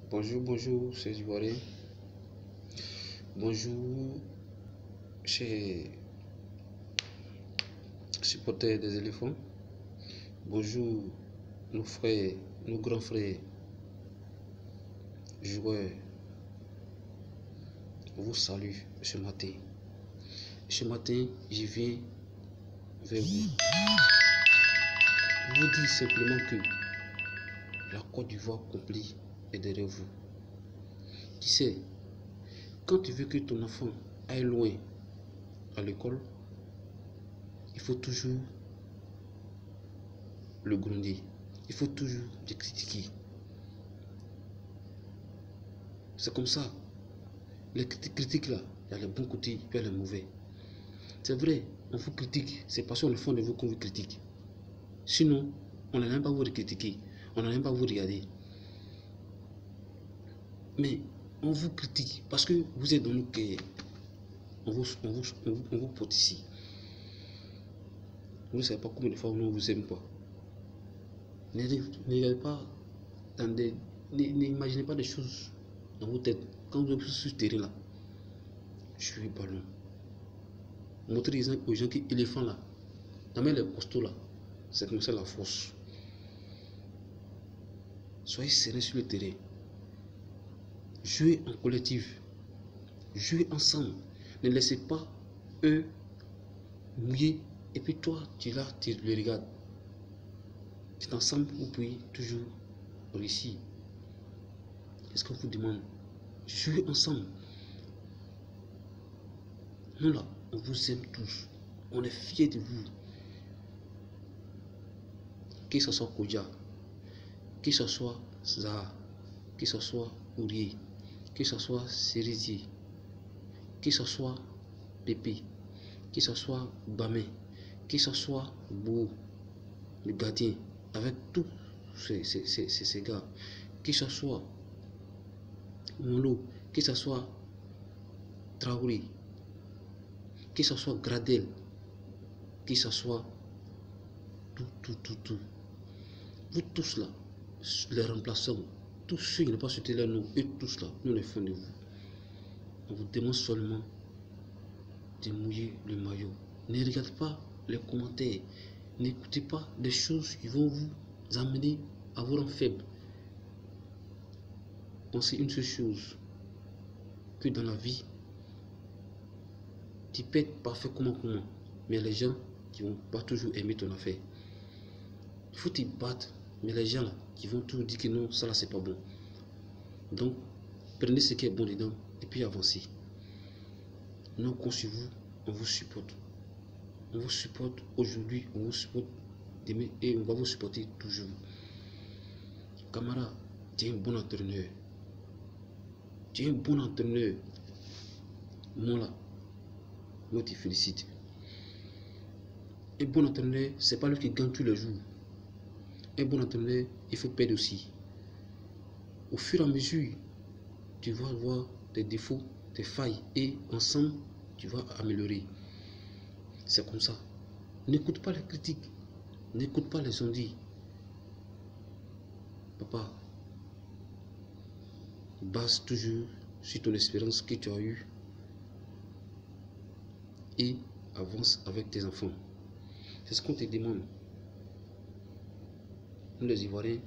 Bonjour, bonjour, c'est Ivoirien. Bonjour, chers supporters des éléphants. Bonjour, nos frères, nos grands frères, joueurs. On vous salue ce matin. Ce matin, je viens vers vous. Vous dire simplement que la Côte d'Ivoire complète est derrière vous. Tu sais, quand tu veux que ton enfant aille loin à l'école, il faut toujours le gronder. Il faut toujours le critiquer. C'est comme ça. Les critiques là, il y a les bons côtés et il y a les mauvais. C'est vrai, on vous critique, c'est parce qu'on est fond de vous qu'on vous critique. Sinon, on n'allait pas vous critiquer, on n'allait pas vous regarder. Mais on vous critique parce que vous êtes dans nos cœurs. On vous porte ici. Vous ne savez pas combien de fois on ne vous aime pas. N'ayez pas dans des. N'imaginez pas des choses dans vos têtes. Quand vous êtes sur ce terrain là, je suis ballon. Montrez aux gens qui éléphant là, dans les costauds là, c'est comme ça la force. Soyez serein sur le terrain. Jouez en collectif. Jouez ensemble. Ne laissez pas eux mouiller et puis toi tu là, tu les regardes. C'est ensemble vous pouvez toujours réussir. Qu'est-ce qu'on vous demande? Jouez ensemble. Nous là, on vous aime tous. On est fiers de vous. Que ce soit Kodja, que ce soit Zaha, que ce soit Ourier, que ce soit Serizi, que ce soit Pépé, que ce soit Bamé, que ce soit Bou, le gardien, avec tous ces gars, que ce soit Molo, que ce soit Traoré, que ce soit Gradel, que ce soit tout. Vous tous là, les remplaçants, tous ceux qui n'ont pas sauté là, nous, et tous là, nous les faisons de vous. On vous demande seulement de mouiller le maillot. Ne regardez pas les commentaires. N'écoutez pas des choses qui vont vous amener à vous rendre faible. Pensez une seule chose, que dans la vie, tu peux être parfait comment, mais les gens qui vont pas toujours aimer ton affaire. Il faut te battre, mais les gens là, qui vont toujours dire que non, ça là c'est pas bon. Donc, prenez ce qui est bon dedans et puis avancez. Nous, comptons sur vous, on vous supporte. On vous supporte aujourd'hui, on vous supporte demain et on va vous supporter toujours. Camara, tu es un bon entraîneur. Tu es un bon entraîneur. Moi là, moi te félicite. Un bon entraîneur, c'est pas lui qui gagne tous les jours. Un bon entraîneur, il faut perdre aussi. Au fur et à mesure, tu vas voir tes défauts, tes failles et ensemble, tu vas améliorer. C'est comme ça. N'écoute pas les critiques. N'écoute pas les ondits. Papa, base toujours sur ton expérience que tu as eue et avance avec tes enfants. C'est ce qu'on te demande. Nous les Ivoiriens,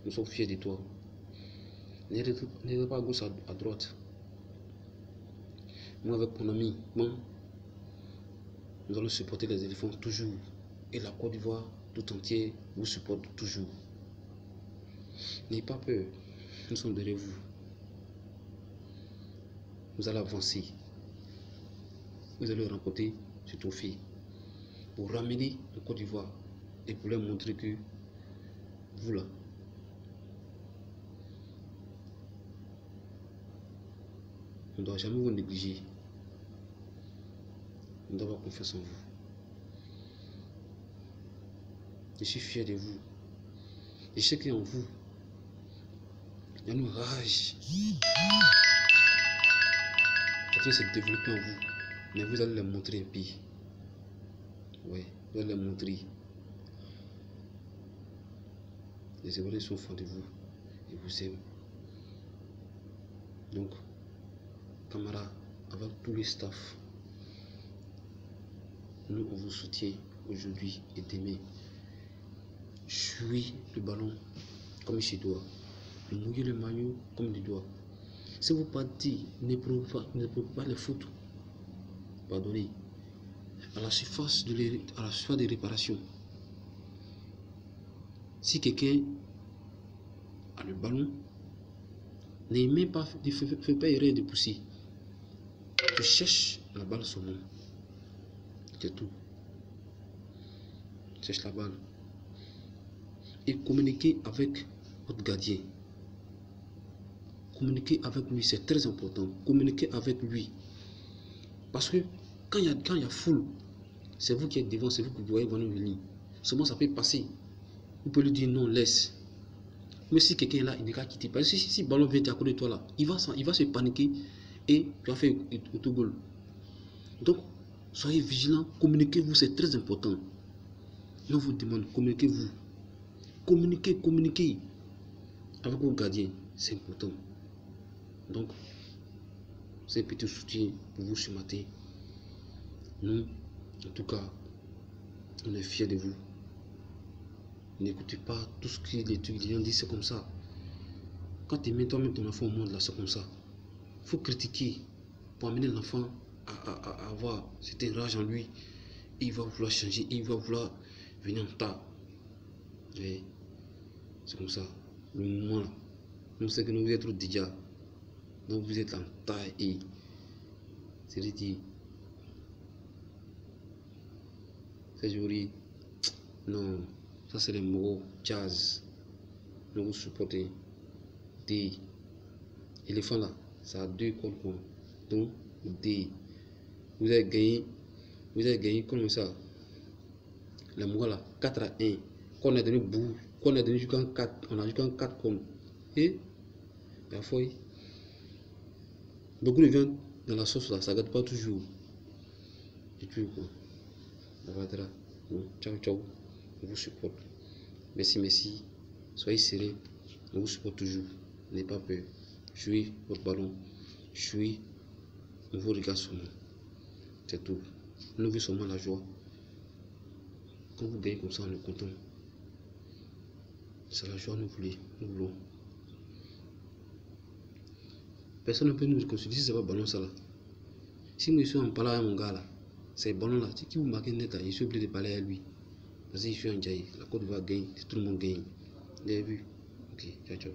nous sommes fiers de toi. N'aide pas à gauche, à droite. Moi avec mon ami, bon, nous allons supporter les éléphants toujours. Et la Côte d'Ivoire tout entière vous supporte toujours. N'ayez pas peur, nous sommes derrière vous. Vous allez avancer. Vous allez remporter ce trophée pour ramener la Côte d'Ivoire et pour leur montrer que vous là, on ne doit jamais vous négliger. On doit avoir confiance en vous. Je suis fier de vous. Je sais qu'en vous, il y a une rage qui est en train de se développer en vous. Mais vous allez les montrer un peu. Oui, vous allez les montrer. Les Ivoiriens sont fans de vous. Ils vous aiment. Donc, camarades, avec tous les staffs, nous on vous soutient aujourd'hui et demain. Jouez le ballon comme il se doit. Mouillez le maillot comme il doit. Si vous partez, ne prenez pas les foot. Pardonnez. À la surface de réparation. Si quelqu'un a le ballon, ne fais pas erreur de pousser. Tu cherches la balle seulement. C'est tout. Cherche la balle. Et communiquez avec votre gardien. Communiquez avec lui, c'est très important. Communiquez avec lui. Parce que quand il y a foule, c'est vous qui êtes devant, c'est vous qui voyez venir le lit. Seulement ça peut passer. Vous pouvez lui dire non, laisse. Mais si quelqu'un est là, il ne va pas quitter. Parce que si le ballon vient à côté de toi là, il va se paniquer et tu vas faire autogol. Donc, soyez vigilants, communiquez-vous, c'est très important. On vous demande, communiquez-vous. Communiquez avec vos gardiens, c'est important. Donc, c'est un petit soutien pour vous ce matin. Nous, en tout cas, on est fiers de vous. N'écoutez pas tout ce que les gens disent, c'est comme ça. Quand tu mets toi-même ton enfant au monde, là, c'est comme ça. Il faut critiquer pour amener l'enfant à avoir cette rage en lui. Et il va vouloir changer, il va vouloir venir en tas. C'est comme ça. Le moment là, nous savons que nous vous êtes trop déjà. Donc vous êtes en taille et c'est dit. C'est joli. Non, ça c'est les mots jazz. Nous vous supportez. D. Éléphant là, ça a 2 cordes. Donc D. Vous avez gagné comme ça. Les mots là, 4 à 1. Qu'on a donné bout, qu'on a donné jusqu'en 4, on a jusqu'en 4 cordes. Et la fois, beaucoup de viande dans la sauce là, ça ne garde pas toujours. Et puis quoi. Bon, ciao, ciao. On vous supporte. Merci. Soyez serrés. On vous supporte toujours. N'ayez pas peur. Jouez votre ballon. Jouez. On vous regarde seulement. C'est tout. Nous vivons seulement la joie. Quand vous gagnez comme ça, on est content. C'est la joie, nous voulons. Personne ne peut nous reconstruire si c'est pas ballon ça là. Si moi je suis en parlant à mon gars là, c'est ballon là. Si vous marquez net là, je suis obligé de parler à lui. Parce que je suis en Djaï. La Côte d'Ivoire gagne, tout le monde gagne. Vous avez vu? Ok, ciao.